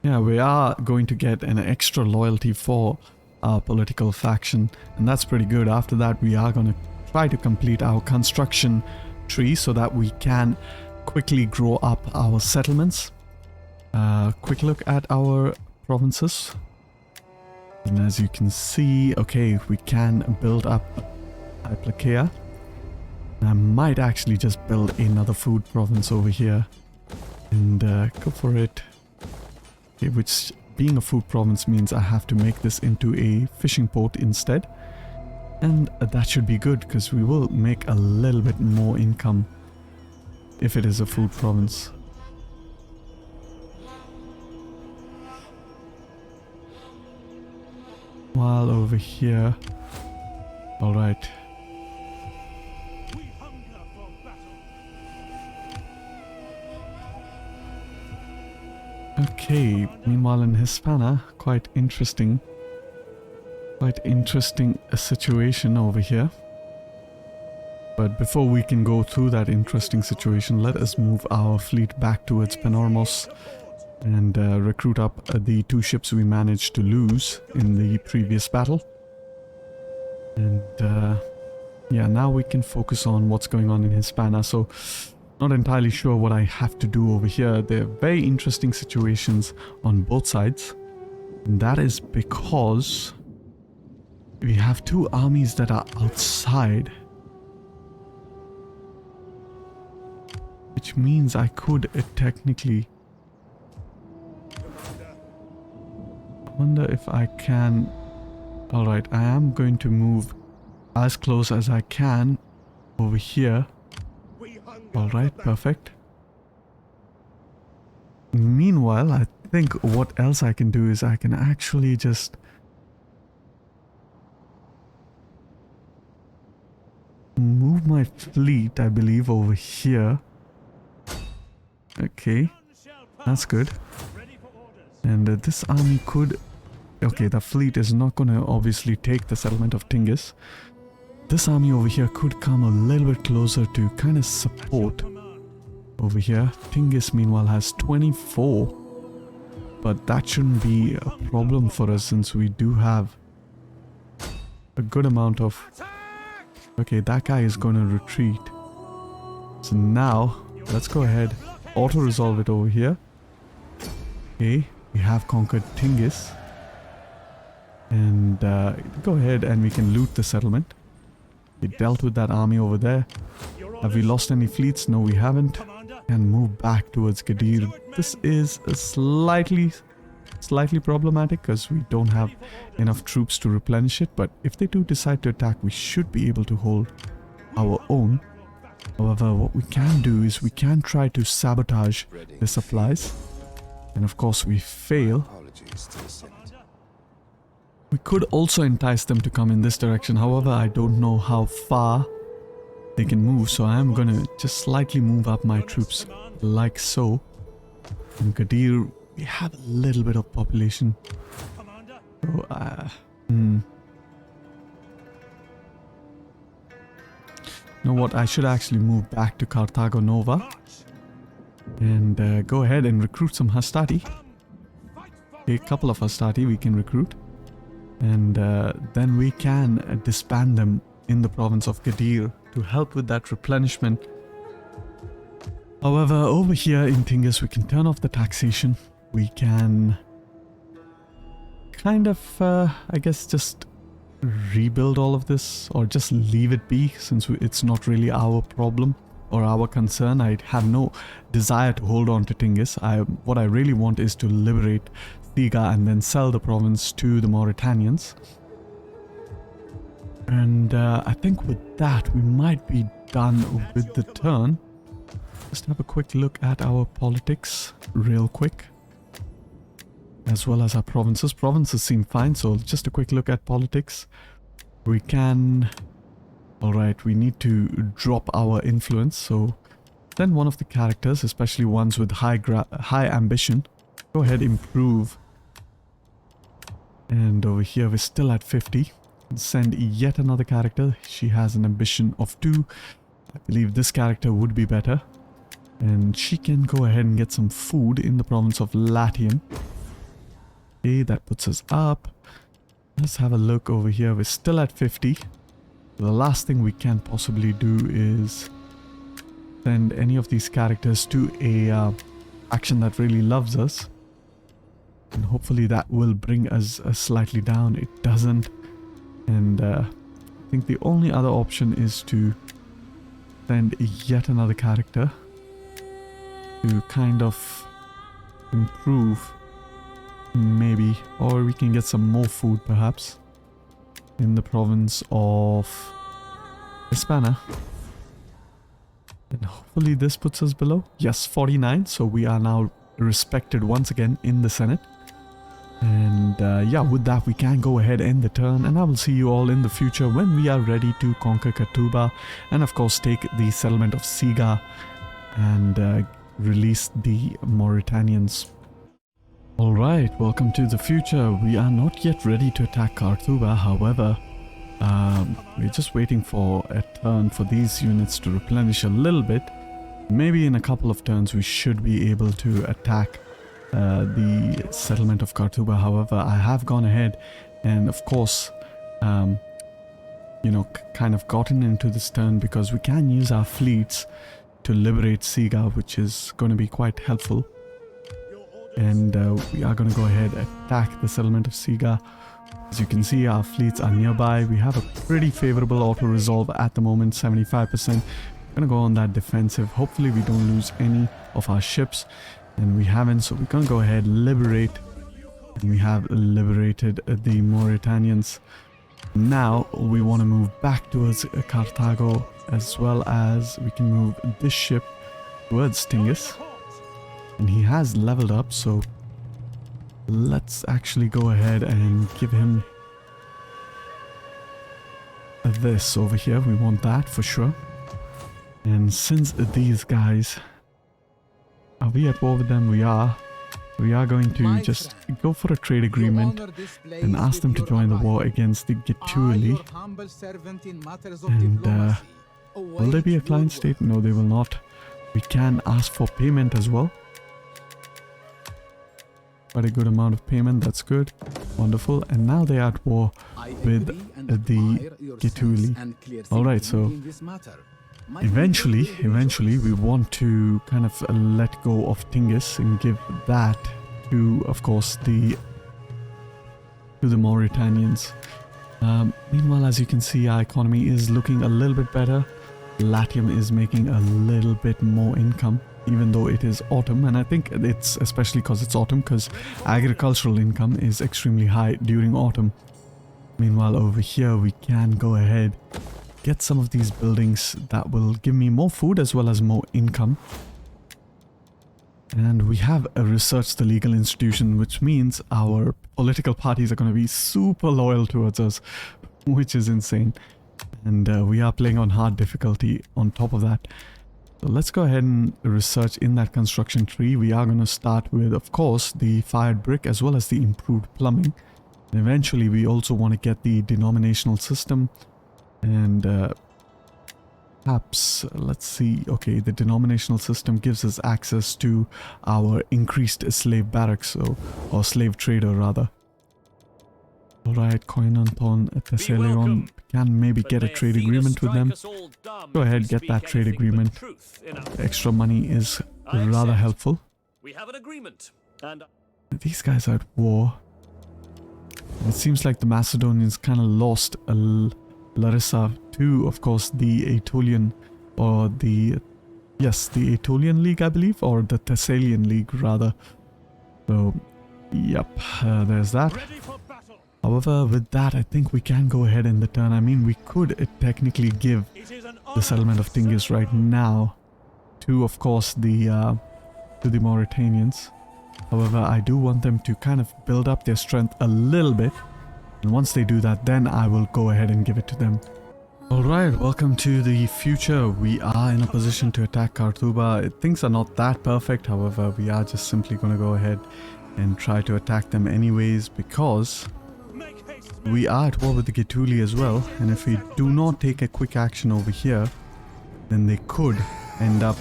yeah, we are going to get an extra loyalty for our political faction. And that's pretty good. After that, we are going to try to complete our construction tree so that we can quickly grow up our settlements. Quick look at our provinces. And as you can see, okay, we can build up Hyplacea. I might actually just build another food province over here and go for it. Okay, which being a food province means I have to make this into a fishing port instead. And that should be good because we will make a little bit more income if it is a food province. While over here, all right. Okay, meanwhile in Hispana, quite interesting situation over here. But before we can go through that interesting situation, let us move our fleet back towards Panormos and recruit up the 2 ships we managed to lose in the previous battle. And yeah, now we can focus on what's going on in Hispana. So, not entirely sure what I have to do over here. There are very interesting situations on both sides. And that is because we have 2 armies that are outside. Which means I could technically... I wonder if I can... Alright, I am going to move as close as I can over here. Alright, perfect. Meanwhile, I think what else I can do is I can actually just move my fleet, I believe, over here. Okay, that's good. And this army could... Okay, the fleet is not going to obviously take the settlement of Tingis. This army over here could come a little bit closer to kind of support over here. Tingis meanwhile has 24. But that shouldn't be a problem for us since we do have a good amount of... Okay, that guy is going to retreat. So now, let's go ahead, auto-resolve it over here. Okay, we have conquered Tingis. And go ahead and we can loot the settlement. We dealt with that army over there. Have we lost any fleets? No, we haven't. And move back towards Gadir. This is a slightly problematic because we don't have enough troops to replenish it. But if they do decide to attack, we should be able to hold our own. However, what we can do is we can try to sabotage the supplies. And of course, we fail. We could also entice them to come in this direction. However, I don't know how far they can move. So I am going to just slightly move up my troops like so. In Gadir, we have a little bit of population. So, you know what? I should actually move back to Carthago Nova. And go ahead and recruit some Hastati. A couple of Hastati we can recruit. And then we can disband them in the province of Gadir to help with that replenishment. However, over here in Tingis, we can turn off the taxation. We can kind of, I guess, just rebuild all of this or just leave it be since it's not really our problem or our concern. I have no desire to hold on to Tingis. What I really want is to liberate Thiga and then sell the province to the Mauritanians. And I think with that we might be done with the turn. Just have a quick look at our politics real quick. As well as our provinces. Provinces seem fine, so just a quick look at politics. We can... Alright, we need to drop our influence, so then one of the characters, especially ones with high ambition, go ahead, improve. And over here we're still at 50. Send yet another character. She has an ambition of 2. I believe this character would be better. And she can go ahead and get some food in the province of Latium. Okay, that puts us up. Let's have a look over here. We're still at 50. The last thing we can possibly do is send any of these characters to a action that really loves us. And hopefully that will bring us slightly down. It doesn't. And I think the only other option is to send yet another character to kind of improve, maybe. Or we can get some more food perhaps. in the province of Hispana. And hopefully this puts us below. Yes, 49. So we are now respected once again in the Senate. And yeah, with that we can go ahead and end the turn, and I will see you all in the future when we are ready to conquer Katuba and of course take the settlement of Siga and release the Mauritanians. Alright, welcome to the future. We are not yet ready to attack Khartuba, however, we're just waiting for a turn for these units to replenish a little bit. Maybe in a couple of turns we should be able to attack the settlement of Khartuba. However, I have gone ahead and of course, you know, kind of gotten into this turn because we can use our fleets to liberate Siga, which is going to be quite helpful. And we are going to go ahead and attack the settlement of Siga. As you can see, our fleets are nearby. We have a pretty favorable auto-resolve at the moment, 75%. We're going to go on that defensive. Hopefully we don't lose any of our ships. And we haven't, so we're going to go ahead, liberate. And we have liberated the Mauritanians. Now we want to move back towards Carthago, as well as we can move this ship towards Tingis. And he has leveled up, so let's actually go ahead and give him this over here. We want that for sure. And since these guys, are we at war with them? We are. We are going to just go for a trade agreement and ask them to join the war against the Getuli. And will they be a client state? No, they will not. We can ask for payment as well. Quite a good amount of payment, that's good. Wonderful. And now they are at war with the Getuli. Alright, so eventually we want to kind of let go of Tingis and give that to, of course, the Mauritanians. Meanwhile, as you can see, our economy is looking a little bit better. Latium is making a little bit more income, even though it is autumn, and I think it's especially because it's autumn, because agricultural income is extremely high during autumn. Meanwhile, over here we can go ahead, get some of these buildings that will give me more food as well as more income. And we have researched the legal institution, which means our political parties are going to be super loyal towards us, which is insane. And we are playing on hard difficulty on top of that. So let's go ahead and research in that construction tree. We are going to start with, of course, the fired brick as well as the improved plumbing. And eventually we also want to get the denominational system. And perhaps, let's see, okay, the denominational system gives us access to our increased slave barracks, or slave trader rather. Alright, Koinanton, Thessalion, can maybe get a trade agreement with them. Go ahead, get that trade agreement. Extra money is rather helpful. We have an agreement, and These guys are at war. It seems like the Macedonians kind of lost Larissa to, of course, the Aetolian, or the Aetolian League, I believe, or the Thessalian League rather. So, yep, there's that. However, with that, I think we can go ahead in the turn. I mean, we could technically give the settlement of Tingis right now to, of course, the Mauritanians. However, I do want them to kind of build up their strength a little bit. And once they do that, then I will go ahead and give it to them. Alright, welcome to the future. We are in a position to attack Khartuba. Things are not that perfect, however, we are just simply going to go ahead and try to attack them anyways, because we are at war with the Getuli as well. And if we do not take a quick action over here, then they could end up,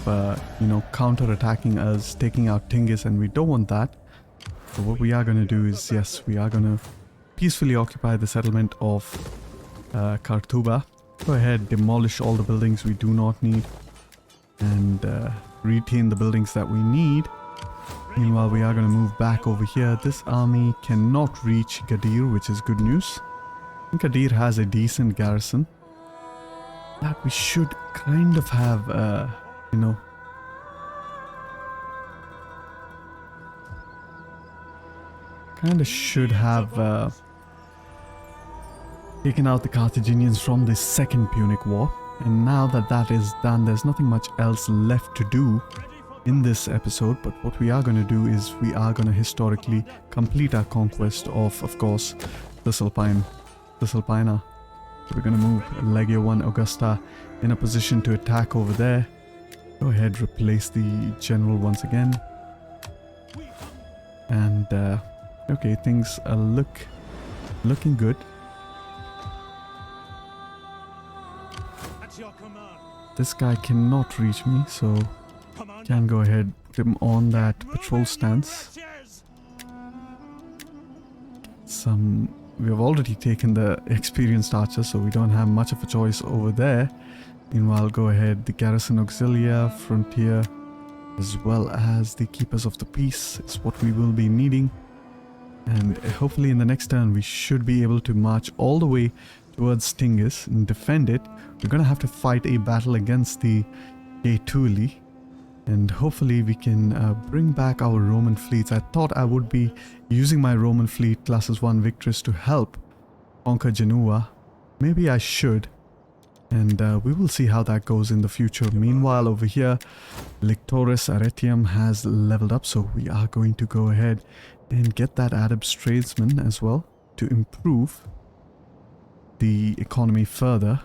you know, counter-attacking us, taking out Tingis, and we don't want that. So what we are going to do is, yes, we are going to peacefully occupy the settlement of Khartuba. Go ahead, demolish all the buildings we do not need, and retain the buildings that we need. Meanwhile, we are going to move back over here. This army cannot reach Gadir, which is good news. I think Gadir has a decent garrison that we should kind of have, you know, taken out the Carthaginians from the Second Punic War. And now that that is done, there's nothing much else left to do in this episode. But what we are going to do is we are going to historically complete our conquest of course, Cisalpina. We're going to move Legio 1 Augusta in a position to attack over there. Go ahead, replace the general once again. And okay, things are looking good. At your command. This guy cannot reach me, so can go ahead, put him on that patrol stance. We have already taken the experienced archer, so we don't have much of a choice over there. Meanwhile, go ahead, the garrison Auxilia, frontier, as well as the keepers of the peace is what we will be needing. And hopefully in the next turn we should be able to march all the way towards Tingis and defend it. We're going to have to fight a battle against the Gaetuli, and hopefully we can bring back our Roman fleets. I thought I would be using my Roman fleet classes 1 Victress to help conquer Genoa. Maybe I should, and we will see how that goes in the future. Meanwhile, over here, Lictoris Arretium has leveled up, so we are going to go ahead and get that Adepts Tradesman as well to improve the economy further.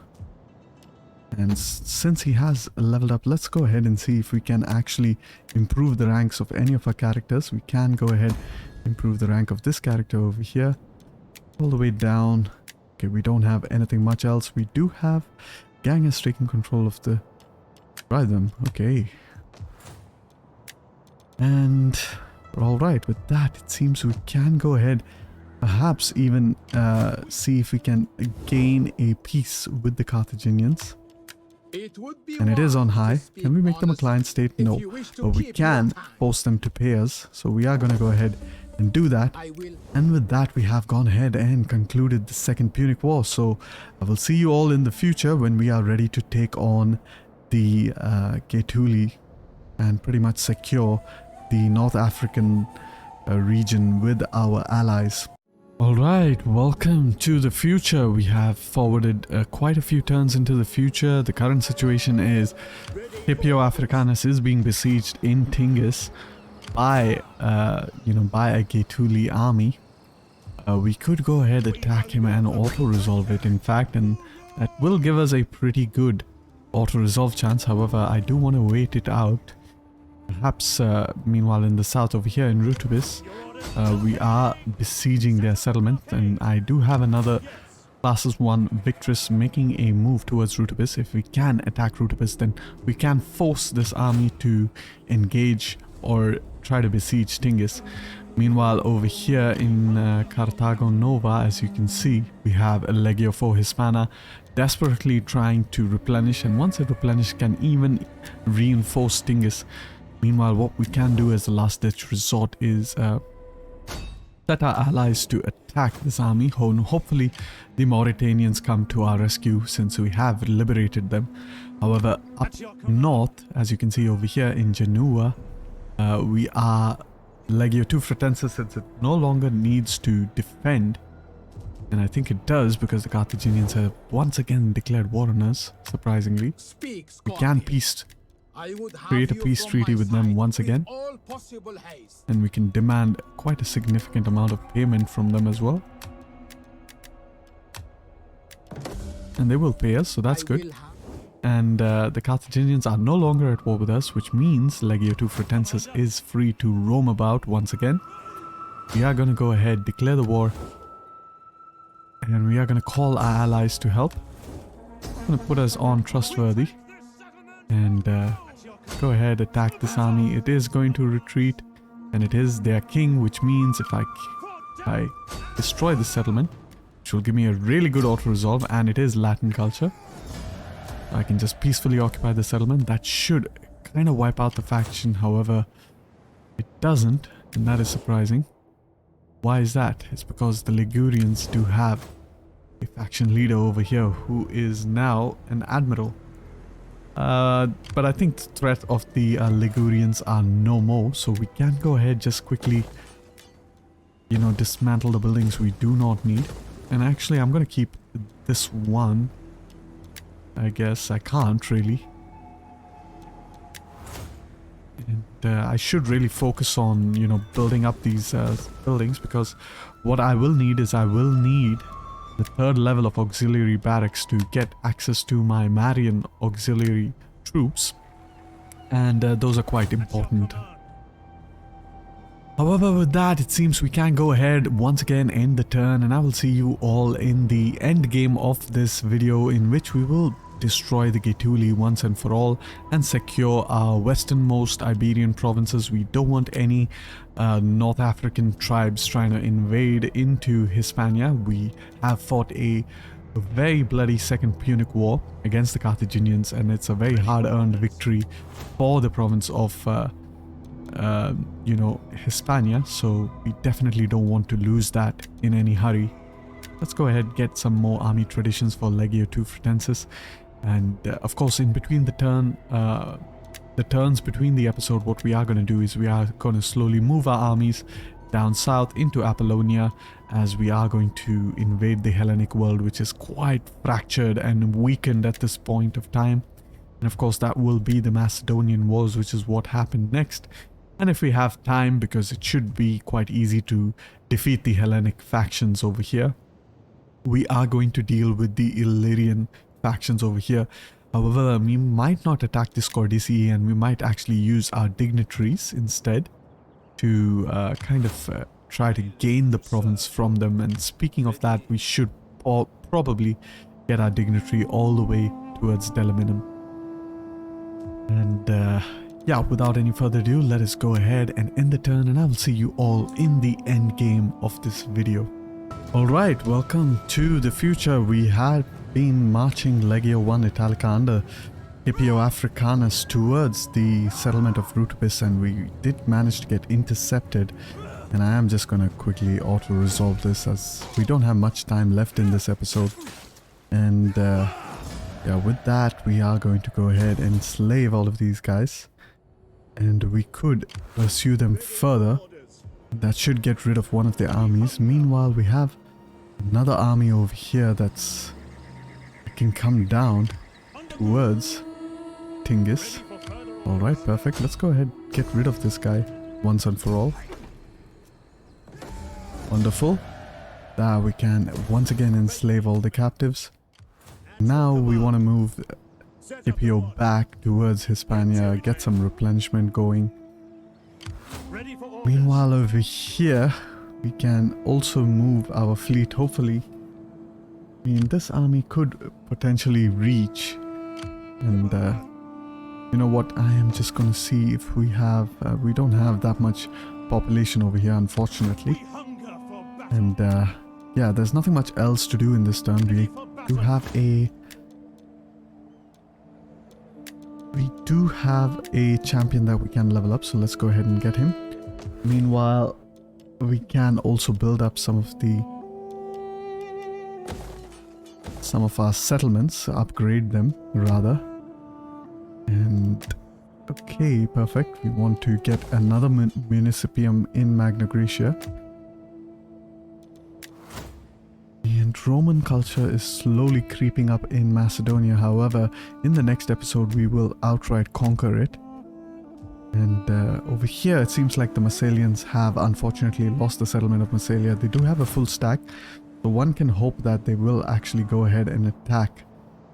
And since he has leveled up, let's go ahead and see if we can actually improve the ranks of any of our characters. We can go ahead, improve the rank of this character over here, all the way down. Okay, we don't have anything much else. We do have Gang has taken control of the rhythm. Okay. And alright, with that, it seems we can go ahead, perhaps even see if we can gain a peace with the Carthaginians. And it is on high. Can we make them a client state? No. But we can force them to pay us. So we are going to go ahead and do that. And with that, we have gone ahead and concluded the Second Punic War. So I will see you all in the future when we are ready to take on the Gaetuli and pretty much secure the North African region with our allies. Alright, welcome to the future. We have forwarded quite a few turns into the future. The current situation is Scipio Africanus is being besieged in Tingis by by a Gaetuli army. We could go ahead, attack him and auto-resolve it, in fact, and that will give us a pretty good auto-resolve chance. However, I do want to wait it out. Perhaps, meanwhile, in the south over here in Rutubis, we are besieging their settlement, and I do have another classes 1 Victress making a move towards Rutubis. If we can attack Rutubis, then we can force this army to engage or try to besiege Tingis. Meanwhile, over here in Carthago Nova, as you can see, we have a Legio 4 Hispana desperately trying to replenish, and once it replenishes, can even reinforce Tingis. Meanwhile, what we can do as a last-ditch resort is set our allies to attack this army. Hopefully, the Mauritanians come to our rescue since we have liberated them. However, up north, as you can see over here in Genoa, we are Legio 2 Fretensis, since it no longer needs to defend. And I think it does, because the Carthaginians have once again declared war on us, surprisingly. We can create a peace treaty with them once again, and we can demand quite a significant amount of payment from them as well, and they will pay us, so that's good. And the Carthaginians are no longer at war with us, which means Legio 2 Fretensis is free to roam about once again. We are going to go ahead, declare the war, and we are going to call our allies to help. I'm going to put us on trustworthy and go ahead, attack this army. It is going to retreat, and it is their king, which means if I destroy the settlement, which will give me a really good auto-resolve, and it is Latin culture, I can just peacefully occupy the settlement. That should kind of wipe out the faction. However, it doesn't, and that is surprising. Why is that? It's because the Ligurians do have a faction leader over here who is now an admiral. But I think the threat of the Ligurians are no more, so we can go ahead, just quickly, dismantle the buildings we do not need. And actually, I'm going to keep this one. I guess I can't really. And I should really focus on, you know, building up these buildings, because what I will need is I will need the 3rd level of auxiliary barracks to get access to my Marian auxiliary troops. And those are quite important. However, with that, it seems we can go ahead once again, end the turn, and I will see you all in the end game of this video, in which we will destroy the Gaetuli once and for all and secure our westernmost Iberian provinces. We don't want any North African tribes trying to invade into Hispania. We have fought a very bloody Second Punic War against the Carthaginians, and it's a very hard-earned victory for the province of you know, Hispania, so we definitely don't want to lose that in any hurry. Let's go ahead and get some more army traditions for Legio II Fretensis. And of course, in between the turns between the episode, what we are going to do is we are going to slowly move our armies down south into Apollonia, as we are going to invade the Hellenic world, which is quite fractured and weakened at this point of time. And of course, that will be the Macedonian Wars, which is what happened next. And if we have time, because it should be quite easy to defeat the Hellenic factions over here, we are going to deal with the Illyrian factions over here. However, we might not attack the Scordicii, and we might actually use our dignitaries instead to kind of try to gain the province from them. And speaking of that, we should probably get our dignitary all the way towards Delaminum. And yeah, without any further ado, let us go ahead and end the turn, and I will see you all in the end game of this video. Alright, welcome to the future. We had been marching Legio I Italica under Scipio Africanus towards the settlement of Rutibus, and we did manage to get intercepted. And I am just going to quickly auto-resolve this, as we don't have much time left in this episode. And yeah, with that, we are going to go ahead and enslave all of these guys. And we could pursue them further. That should get rid of one of their armies. Meanwhile, we have another army over here that's can come down towards Tingis. Alright, perfect. Let's go ahead and get rid of this guy once and for all. Wonderful. Now we can once again enslave all the captives. Now we want to move Scipio back towards Hispania, get some replenishment going. Meanwhile, over here, we can also move our fleet, hopefully. I mean, this army could potentially reach. And, you know what, I am just going to see if we have... we don't have that much population over here, unfortunately. And, yeah, there's nothing much else to do in this turn. We do have a... champion that we can level up, so let's go ahead and get him. Meanwhile, we can also build up some of our settlements, upgrade them rather. And okay, perfect. We want to get another municipium in Magna Graecia. And Roman culture is slowly creeping up in Macedonia. However, in the next episode, we will outright conquer it. And over here, it seems like the Massalians have unfortunately lost the settlement of Massalia. They do have a full stack, so one can hope that they will actually go ahead and attack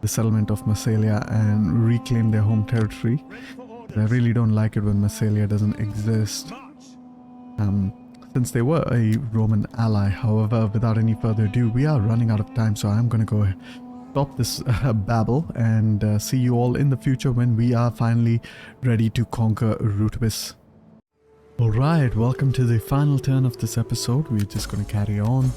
the settlement of Massalia and reclaim their home territory. But I really don't like it when Massalia doesn't exist, since they were a Roman ally. However, without any further ado, we are running out of time, so I'm going to go ahead stop this babble and see you all in the future when we are finally ready to conquer Rutibus. Alright, welcome to the final turn of this episode. We're just going to carry on.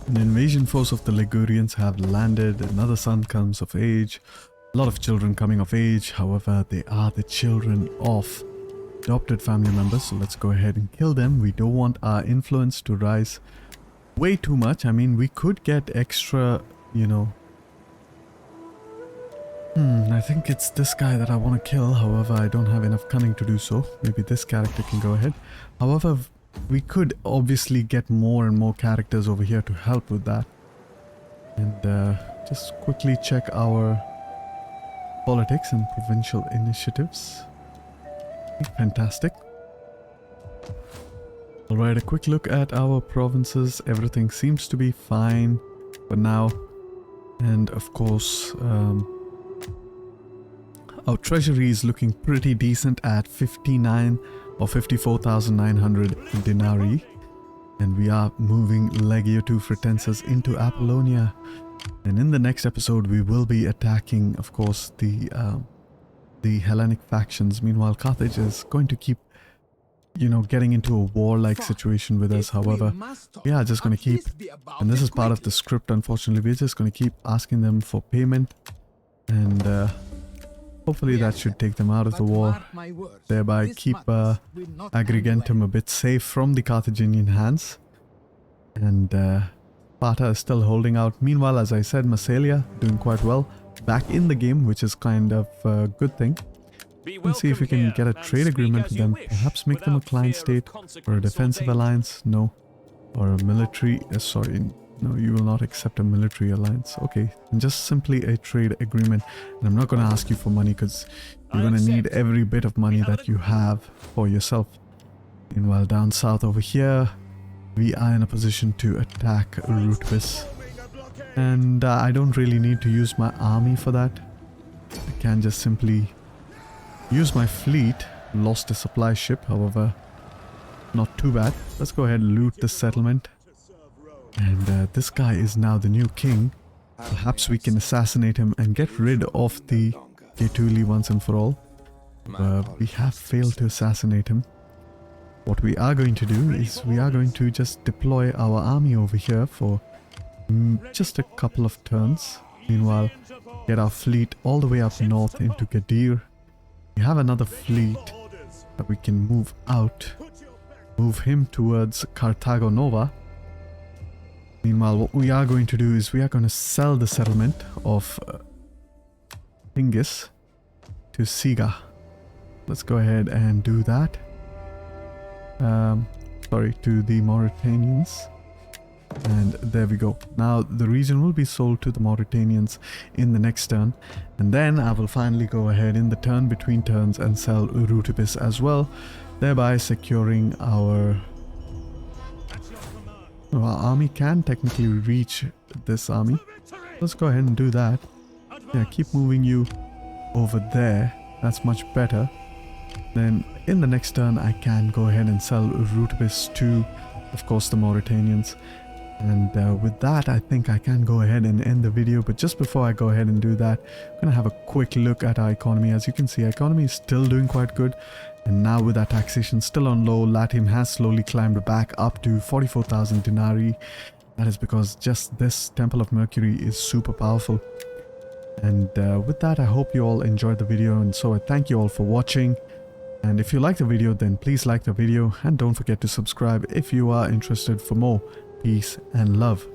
An invasion force of the Ligurians have landed. Another son comes of age. A lot of children coming of age. However, they are the children of adopted family members, so let's go ahead and kill them. We don't want our influence to rise way too much. I mean, we could get extra, you know... I think it's this guy that I want to kill. However, I don't have enough cunning to do so. Maybe this character can go ahead. However, we could obviously get more and more characters over here to help with that. And just quickly check our politics and provincial initiatives. Fantastic. Alright, a quick look at our provinces. Everything seems to be fine for now. And of course, our treasury is looking pretty decent at 59 or 54,900 denarii. And we are moving Legio II Fretenses into Apollonia. And in the next episode, we will be attacking, of course, the Hellenic factions. Meanwhile, Carthage is going to keep, getting into a warlike situation with us. However, we are just going to keep, and this is part of the script, unfortunately, we're just going to keep asking them for payment. And hopefully that should take them out of the war, thereby keep Agrigentum a bit safe from the Carthaginian hands. And Sparta is still holding out. Meanwhile, as I said, Massalia doing quite well, back in the game, which is kind of a good thing. Let's see if we can get a trade agreement with them, perhaps make them a client state, or a defensive alliance, no, or a military, no, you will not accept a military alliance. Okay, and just simply a trade agreement. And I'm not going to ask you for money because you're going to need every bit of money that you have for yourself. Meanwhile, down south over here, we are in a position to attack Rutibus. And I don't really need to use my army for that. I can just simply use my fleet. Lost a supply ship, however, not too bad. Let's go ahead and loot this settlement. And this guy is now the new king. Perhaps we can assassinate him and get rid of the Gaetuli once and for all. We have failed to assassinate him. What we are going to do is we are going to just deploy our army over here for just a couple of turns. Meanwhile, get our fleet all the way up north into Gadir. We have another fleet that we can move out. Move him towards Carthago Nova. Meanwhile, what we are going to do is we are going to sell the settlement of Hingis to Siga. Let's go ahead and do that. To the Mauritanians. And there we go. Now the region will be sold to the Mauritanians in the next turn. And then I will finally go ahead in the turn between turns and sell Rutibus as well, thereby securing our army can technically reach this army. Let's go ahead and do that. Yeah, keep moving you over there. That's much better. Then in the next turn I can go ahead and sell Rutibus to, of course, the Mauritanians. And with that, I think I can go ahead and end the video. But just before I go ahead and do that, I'm going to have a quick look at our economy. As you can see, our economy is still doing quite good. And now with our taxation still on low, Latium has slowly climbed back up to 44,000 denarii. That is because just this Temple of Mercury is super powerful. And with that, I hope you all enjoyed the video. And so I thank you all for watching. And if you like the video, then please like the video. And don't forget to subscribe if you are interested for more. Peace and love.